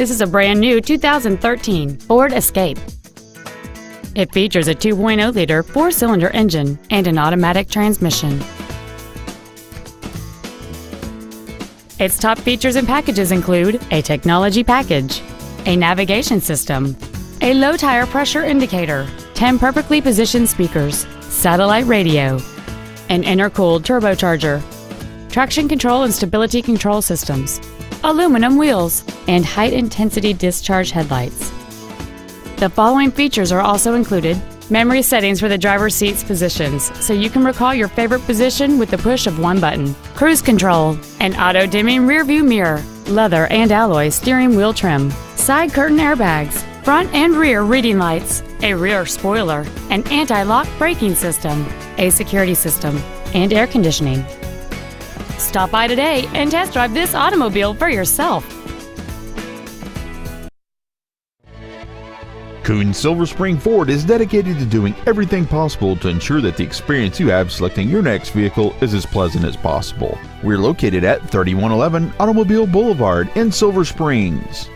This is a brand new 2013 Ford Escape. It features a 2.0-liter four-cylinder engine and an automatic transmission. Its top features and packages include a technology package, a navigation system, a low tire pressure indicator, 10 perfectly positioned speakers, satellite radio, an intercooled turbocharger, traction control and stability control systems, aluminum wheels, and high-intensity discharge headlights. The following features are also included: memory settings for the driver's seat's positions, so you can recall your favorite position with the push of one button, cruise control, an auto-dimming rearview mirror, leather and alloy steering wheel trim, side curtain airbags, front and rear reading lights, a rear spoiler, an anti-lock braking system, a security system, and air conditioning. Stop by today and test drive this automobile for yourself. Kuhn Silver Spring Ford is dedicated to doing everything possible to ensure that the experience you have selecting your next vehicle is as pleasant as possible. We're located at 3111 Automobile Boulevard in Silver Springs.